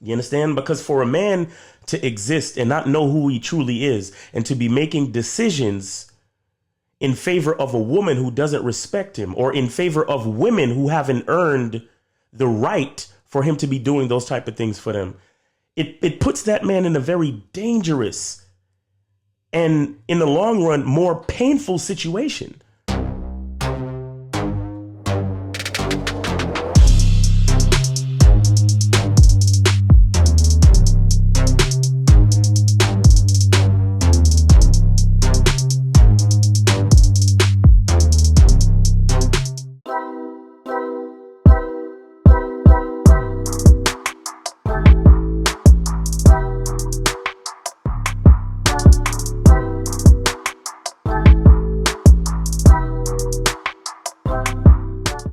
You understand? Because for a man to exist and not know who he truly is and to be making decisions in favor of a woman who doesn't respect him, or in favor of women who haven't earned the right for him to be doing those type of things for them, it puts that man in a very dangerous and, in the long run, more painful situation.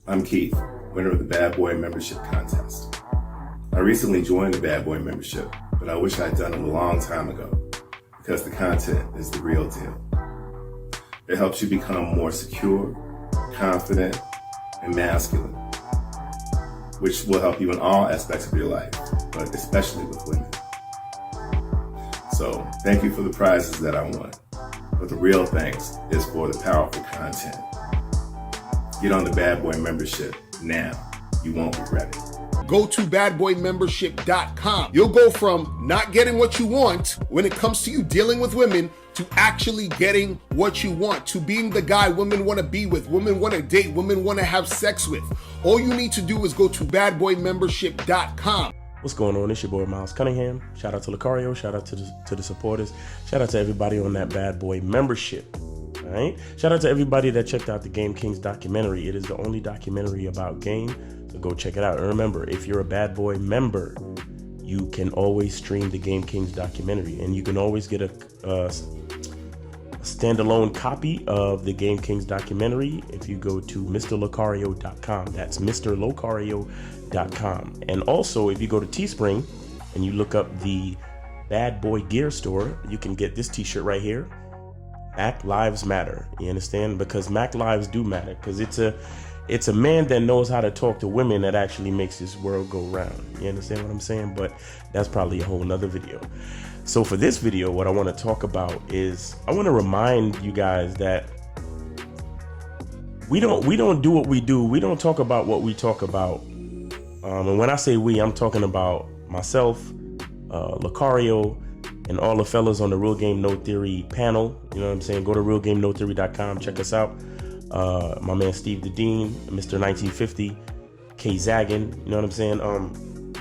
I'm Keith, winner of the Bad Boy Membership Contest. I recently joined the Bad Boy Membership, but I wish I'd done it a long time ago because the content is the real deal. It helps you become more secure, confident, and masculine, which will help you in all aspects of your life, but especially with women. So thank you for the prizes that I won, but the real thanks is for the powerful content. Get on the Bad Boy Membership now. You won't regret it. Go to badboymembership.com. You'll go from not getting what you want when it comes to you dealing with women to actually getting what you want, to being the guy women want to be with, women want to date, women want to have sex with. All you need to do is go to badboymembership.com. What's going on? It's your boy Miles Cunningham. Shout out to Lucario. Shout out to the supporters. Shout out to everybody on that Bad Boy Membership. All right. Shout out to everybody that checked out the Game Kings documentary. It is the only documentary about game, so go check it out. And remember, if you're a Bad Boy member, you can always stream the Game Kings documentary, and you can always get a standalone copy of the Game Kings documentary if you go to mrlocario.com. That's mrlocario.com. And also, if you go to Teespring and you look up the Bad Boy Gear store, you can get this t-shirt right here. Mac Lives Matter. You understand? Because Mac Lives do matter. Because it's a man that knows how to talk to women that actually makes this world go round. You understand what I'm saying? But that's probably a whole nother video. So for this video, what I want to talk about is I want to remind you guys that we don't do what we do. We don't talk about what we talk about. And when I say we, I'm talking about myself, Lucario, and all the fellas on the Real Game No Theory panel. You know what I'm saying? Go to realgamenotheory.com, check us out. My man Steve the Dean, Mr. 1950, K Zaggin, you know what I'm saying?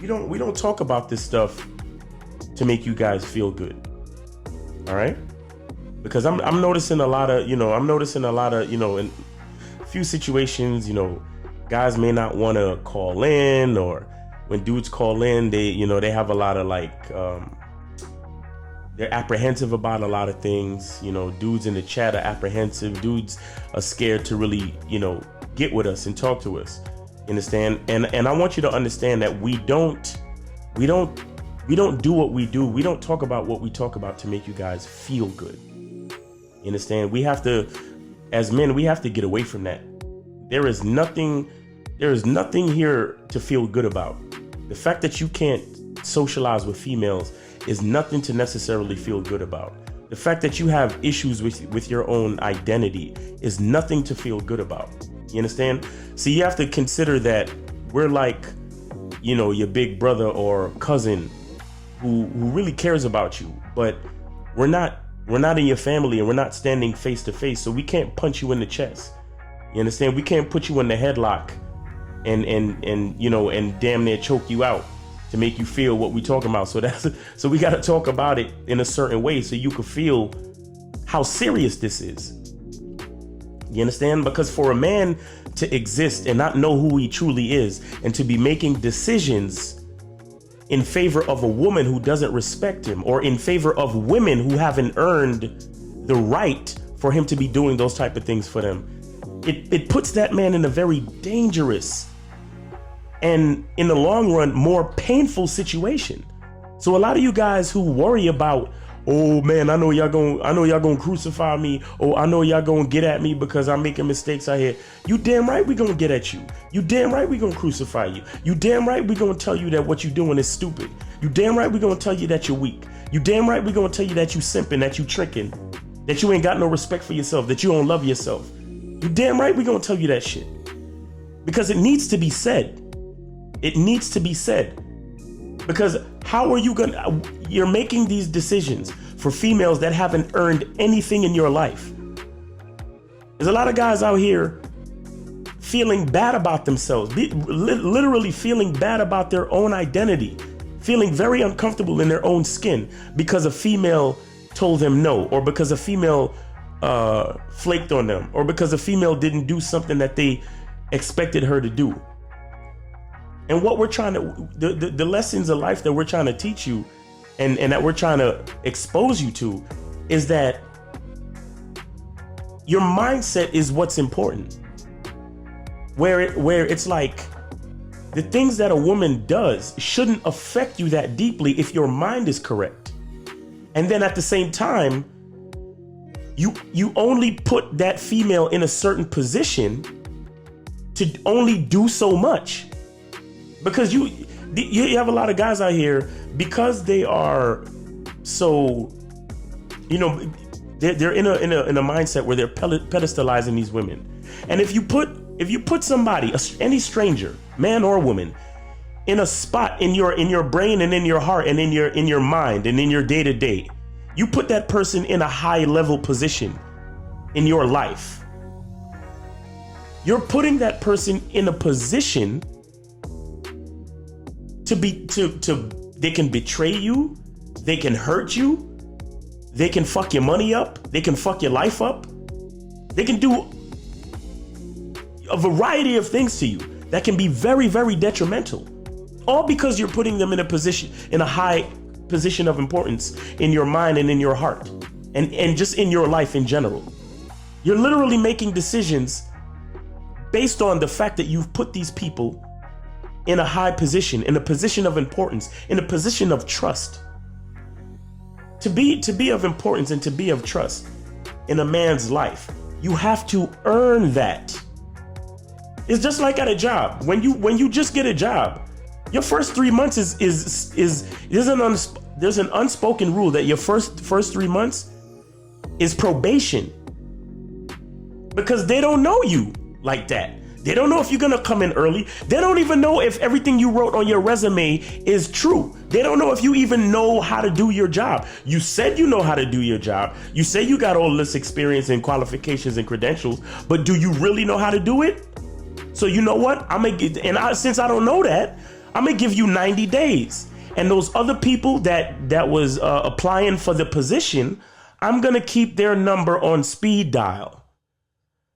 We don't talk about this stuff to make you guys feel good. All right? Because I'm noticing a lot of, in a few situations, guys may not want to call in, or when dudes call in, they have a lot of they're apprehensive about a lot of things. Dudes in the chat are apprehensive. Dudes are scared to really, get with us and talk to us. You understand? And I want you to understand that we don't do what we do. We don't talk about what we talk about to make you guys feel good. You understand? We have to, as men, we have to get away from that. There is nothing here to feel good about. The fact that you can't socialize with females is nothing to necessarily feel good about. The fact that you have issues with your own identity is nothing to feel good about. You understand? So you have to consider that we're like, your big brother or cousin who really cares about you, but we're not in your family, and we're not standing face to face, so we can't punch you in the chest. You understand? We can't put you in the headlock and damn near choke you out to make you feel what we talking about. So we got to talk about it in a certain way so you can feel how serious this is. You understand? Because for a man to exist and not know who he truly is, and to be making decisions in favor of a woman who doesn't respect him, or in favor of women who haven't earned the right for him to be doing those type of things for them, it puts that man in a very dangerous and, in the long run, more painful situation. So a lot of you guys who worry about oh man, I know y'all gonna crucify me. Oh, I know y'all gonna get at me because I'm making mistakes out here. You damn right we gonna get at you. You damn right we gonna crucify you. You damn right we gonna tell you that what you doing is stupid. You damn right we gonna tell you that you're weak. You damn right we gonna tell you that you simping, that you tricking, that you ain't got no respect for yourself, that you don't love yourself. You damn right we gonna tell you that shit. Because it needs to be said. It needs to be said. Because how are you you're making these decisions for females that haven't earned anything in your life. There's a lot of guys out here feeling bad about themselves, literally feeling bad about their own identity, feeling very uncomfortable in their own skin because a female told them no, or because a female flaked on them, or because a female didn't do something that they expected her to do. And what we're trying to, the lessons of life that we're trying to teach you and that we're trying to expose you to is that your mindset is what's important. Where it's like the things that a woman does shouldn't affect you that deeply if your mind is correct. And then at the same time, you only put that female in a certain position to only do so much. Because you have a lot of guys out here, because they are so, they're in a mindset where they're pedestalizing these women. And if you put somebody, any stranger, man or woman, in a spot in your brain and in your heart and in your mind and in your day to day, you put that person in a high level position in your life. You're putting that person in a position they can betray you, they can hurt you, they can fuck your money up, they can fuck your life up, they can do a variety of things to you that can be very, very detrimental. All because you're putting them in a high position of importance in your mind and in your heart and just in your life in general. You're literally making decisions based on the fact that you've put these people in a high position, in a position of importance, in a position of trust. To be of importance and to be of trust in a man's life, you have to earn that. It's just like at a job. When you just get a job, your first 3 months there's an unspoken rule that your first 3 months is probation. Because they don't know you like that. They don't know if you're gonna come in early. They don't even know if everything you wrote on your resume is true. They don't know if you even know how to do your job. You said you know how to do your job. You say you got all this experience and qualifications and credentials, but do you really know how to do it? So you know what? Since I don't know that, I'm gonna give you 90 days. And those other people that was applying for the position, I'm gonna keep their number on speed dial.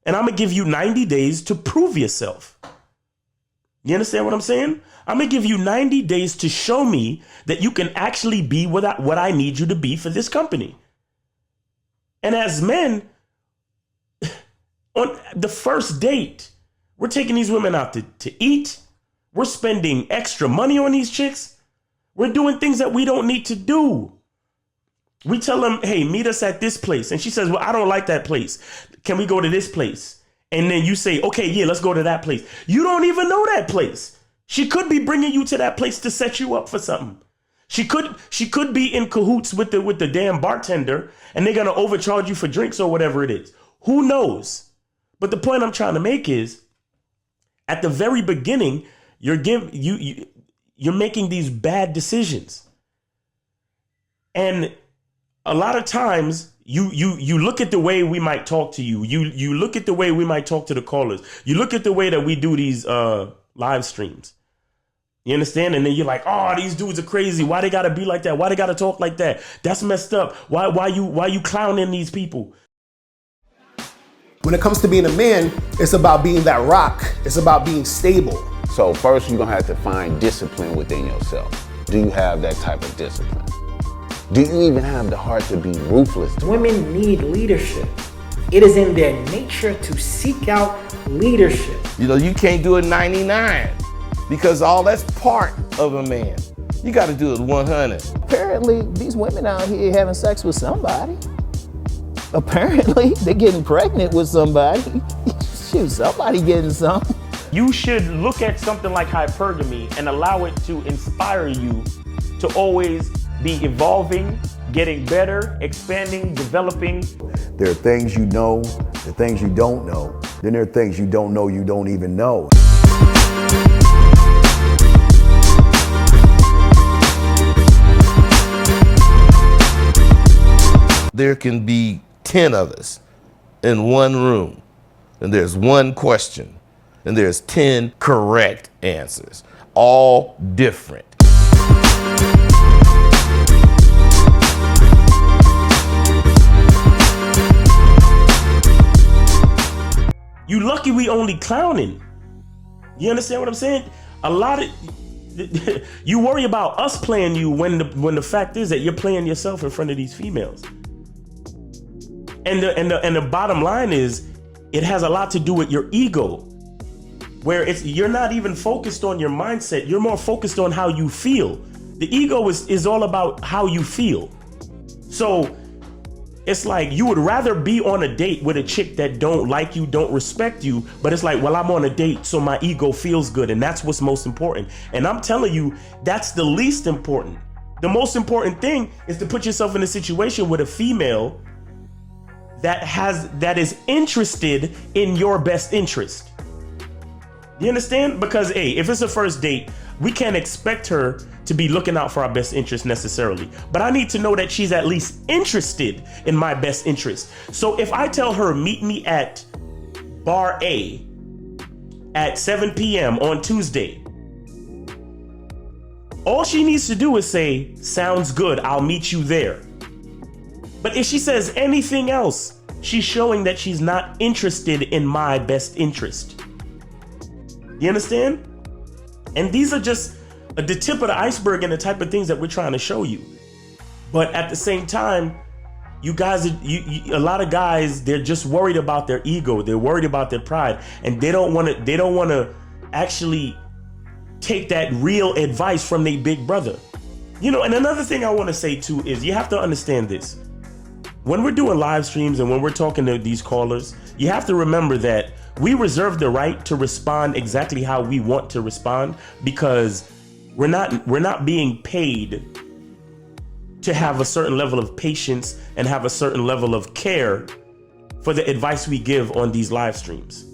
And I'm gonna give you 90 days to prove yourself. You understand what I'm saying? I'm gonna give you 90 days to show me that you can actually be what I need you to be for this company. And as men, on the first date, we're taking these women out to eat. We're spending extra money on these chicks. We're doing things that we don't need to do. We tell them, hey, meet us at this place. And she says, well, I don't like that place. Can we go to this place? And then you say, okay, yeah, let's go to that place. You don't even know that place. She could be bringing you to that place to set you up for something. She could be in cahoots with the damn bartender, and they're going to overcharge you for drinks or whatever it is. Who knows? But the point I'm trying to make is, at the very beginning, you're making these bad decisions. And a lot of times you look at the way we might talk to you. You look at the way we might talk to the callers. You look at the way that we do these live streams. You understand? And then you're like, oh, these dudes are crazy. Why they gotta be like that? Why they gotta talk like that? That's messed up. Why you clowning these people? When it comes to being a man, it's about being that rock. It's about being stable. So first you're gonna have to find discipline within yourself. Do you have that type of discipline? Do you even have the heart to be ruthless? Women need leadership. It is in their nature to seek out leadership. You can't do a 99 because all that's part of a man. You got to do it 100. Apparently, these women out here having sex with somebody. Apparently, they're getting pregnant with somebody. Shoot, somebody getting some. You should look at something like hypergamy and allow it to inspire you to always be evolving, getting better, expanding, developing. There are things you know, there are things you don't know. Then there are things you don't know you don't even know. There can be 10 of us in one room, and there's one question, and there's 10 correct answers, all different. You lucky we only clowning. You understand what I'm saying? A lot of you worry about us playing you when the fact is that you're playing yourself in front of these females. And the bottom line is, it has a lot to do with your ego, where you're not even focused on your mindset. You're more focused on how you feel. The ego is all about how you feel. So it's like you would rather be on a date with a chick that don't like you, don't respect you, but it's like, well, I'm on a date, so my ego feels good, and that's what's most important. And I'm telling you, that's the least important. The most important thing is to put yourself in a situation with a female that is interested in your best interest. You understand? Because if it's a first date, we can't expect her to be looking out for our best interest necessarily. But I need to know that she's at least interested in my best interest. So if I tell her, meet me at bar A at 7 p.m. on Tuesday, all she needs to do is say, sounds good, I'll meet you there. But if she says anything else, she's showing that she's not interested in my best interest. You understand? And these are just the tip of the iceberg and the type of things that we're trying to show you. But at the same time, you guys, a lot of guys, they're just worried about their ego. They're worried about their pride, and they don't want to actually take that real advice from their big brother. You know, and another thing I want to say too is you have to understand this. When we're doing live streams and when we're talking to these callers, you have to remember that we reserve the right to respond exactly how we want to respond, because we're not being paid to have a certain level of patience and have a certain level of care for the advice we give on these live streams.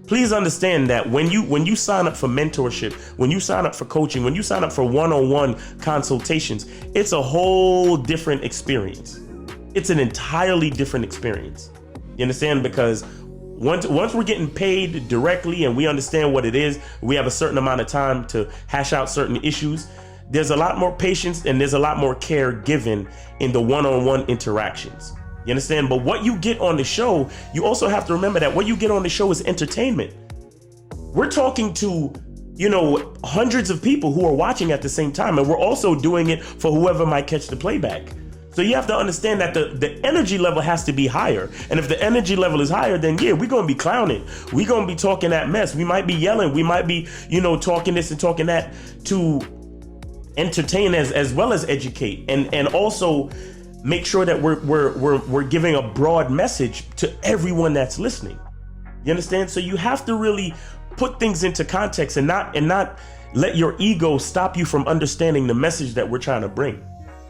Please understand that when you sign up for mentorship, when you sign up for coaching, when you sign up for one-on-one consultations, it's a whole different experience. It's an entirely different experience. You understand? Because once we're getting paid directly and we understand what it is, we have a certain amount of time to hash out certain issues. There's a lot more patience and there's a lot more care given in the one-on-one interactions. You understand? But what you get on the show, you also have to remember that what you get on the show is entertainment. We're talking to, hundreds of people who are watching at the same time, and we're also doing it for whoever might catch the playback. So you have to understand that the energy level has to be higher. And if the energy level is higher, then yeah, we're going to be clowning. We're going to be talking that mess. We might be yelling. We might be, talking this and talking that to entertain as well as educate, and also make sure that we're giving a broad message to everyone that's listening. You understand? So you have to really put things into context and not let your ego stop you from understanding the message that we're trying to bring.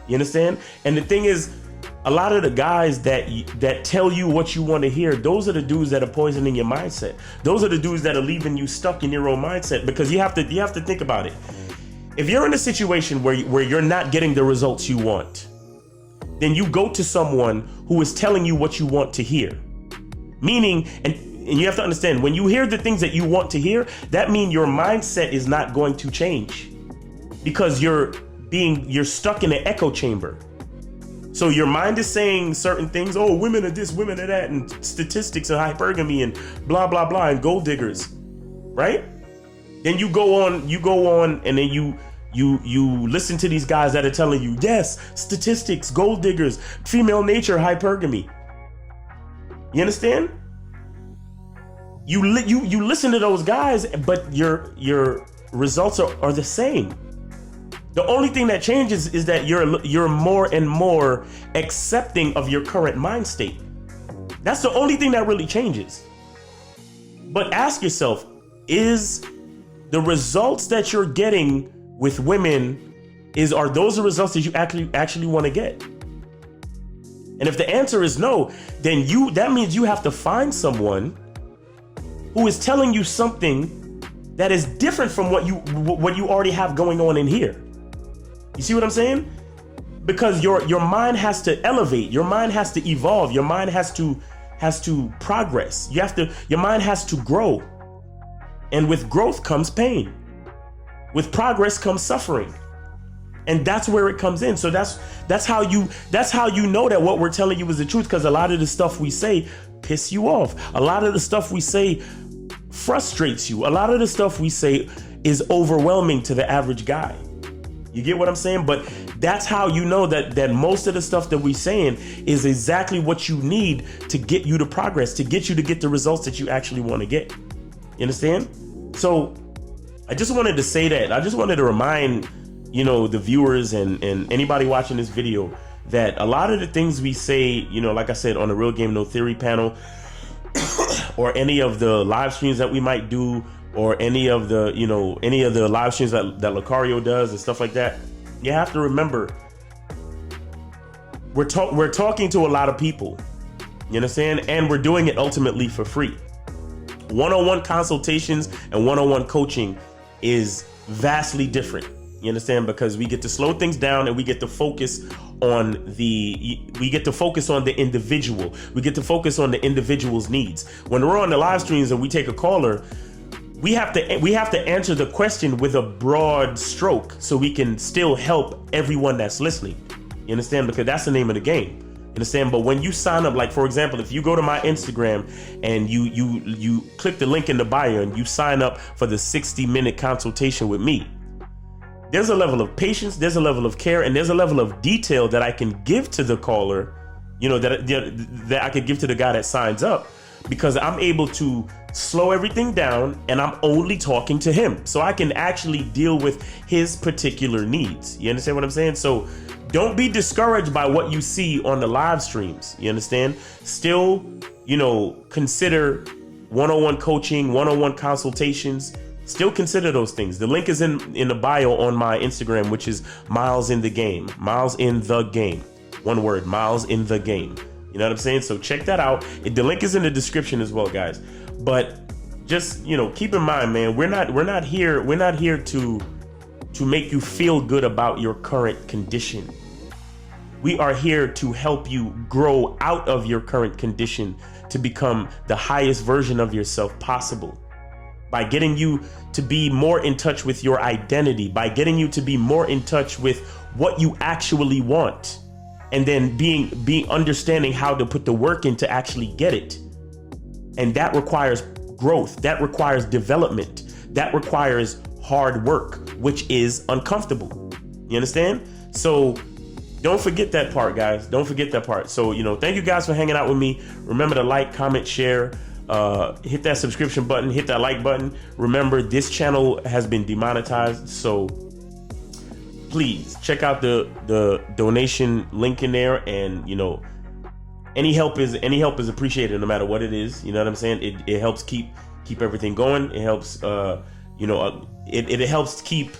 You understand? And the thing is, a lot of the guys that tell you what you want to hear, those are the dudes that are poisoning your mindset. Those are the dudes that are leaving you stuck in your own mindset, because you have to think about it. If you're in a situation where you're not getting the results you want, then you go to someone who is telling you what you want to hear. Meaning, and you have to understand, when you hear the things that you want to hear, that means your mindset is not going to change, because you're stuck in an echo chamber. So your mind is saying certain things. Oh, women are this, women are that, and statistics of hypergamy and blah, blah, blah, and gold diggers, right? Then you go on, and then you listen to these guys that are telling you, yes, statistics, gold diggers, female nature, hypergamy. You understand? You listen to those guys, but your results are the same. The only thing that changes is that you're more and more accepting of your current mind state. That's the only thing that really changes. But ask yourself, is the results that you're getting with women, are those the results that you actually want to get? And if the answer is no, then that means you have to find someone who is telling you something that is different from what you already have going on in here. You see what I'm saying? Because your mind has to elevate, your mind has to evolve, your mind has to progress. Your mind has to grow. And with growth comes pain. With progress comes suffering. And that's where it comes in. So that's how you know that what we're telling you is the truth, because a lot of the stuff we say piss you off. A lot of the stuff we say frustrates you. A lot of the stuff we say is overwhelming to the average guy. You get what I'm saying? But that's how you know that most of the stuff that we're saying is exactly what you need to get you to progress, to get the results that you actually want to get. You understand? So I just wanted to say that. I just wanted to remind, the viewers and anybody watching this video that a lot of the things we say, like I said, on the Real Game No Theory panel or any of the live streams that we might do, or any of the live streams that Lucario does and stuff like that, you have to remember we're talking to a lot of people. You understand? And we're doing it ultimately for free. One-on-one consultations and one-on-one coaching is vastly different. You understand? Because we get to slow things down and we get to focus on the individual. We get to focus on the individual's needs. When we're on the live streams and we take a caller, we have to answer the question with a broad stroke so we can still help everyone that's listening. You understand? Because that's the name of the game. You understand? But when you sign up, like for example, if you go to my Instagram and you click the link in the bio and you sign up for the 60-minute consultation with me, there's a level of patience, there's a level of care, and there's a level of detail that I can give to the caller, that I could give to the guy that signs up, because I'm able to slow everything down and I'm only talking to him. So I can actually deal with his particular needs. You understand what I'm saying? So don't be discouraged by what you see on the live streams. You understand? Still, consider one-on-one coaching, one-on-one consultations. Still consider those things. The link is in the bio on my Instagram, which is Miles in the Game. Miles in the Game. One word, Miles in the Game. You know what I'm saying? So check that out. The link is in the description as well, guys. But just, keep in mind, man, we're not here to make you feel good about your current condition. We are here to help you grow out of your current condition to become the highest version of yourself possible. By getting you to be more in touch with your identity, by getting you to be more in touch with what you actually want, and then being understanding how to put the work in to actually get it. And that requires growth, that requires development, that requires hard work, which is uncomfortable. You understand? So don't forget that part, guys. Don't forget that part. So, thank you guys for hanging out with me. Remember to like, comment, share, hit that subscription button, hit that like button. Remember, this channel has been demonetized, so please check out the donation link in there, and any help is appreciated, no matter what it is. You know what I'm saying? It helps keep everything going. It helps it helps keep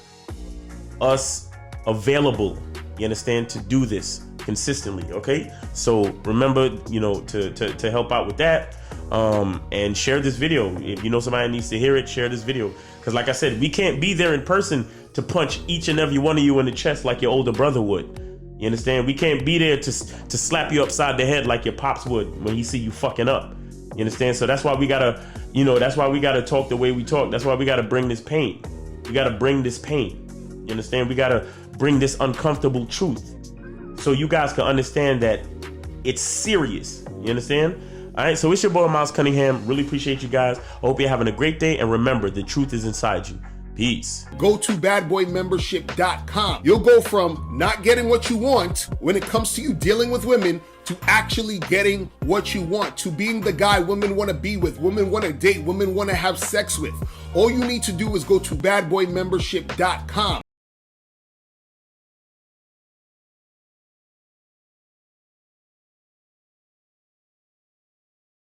us available, you understand, to do this consistently. Okay, so remember, to help out with that, and share this video. If you know somebody needs to hear it, share this video, because like I said, we can't be there in person to punch each and every one of you in the chest like your older brother would. You understand? We can't be there to slap you upside the head like your pops would when he see you fucking up. You understand? So that's why we gotta, talk the way we talk. That's why we gotta bring this pain. We gotta bring this pain. You understand? We gotta bring this uncomfortable truth so you guys can understand that it's serious. You understand? All right, so it's your boy Miles Cunningham. Really appreciate you guys. I hope you're having a great day, and remember, the truth is inside you. Peace. Go to badboymembership.com. You'll go from not getting what you want when it comes to you dealing with women to actually getting what you want, to being the guy women want to be with, women want to date, women want to have sex with. All you need to do is go to badboymembership.com.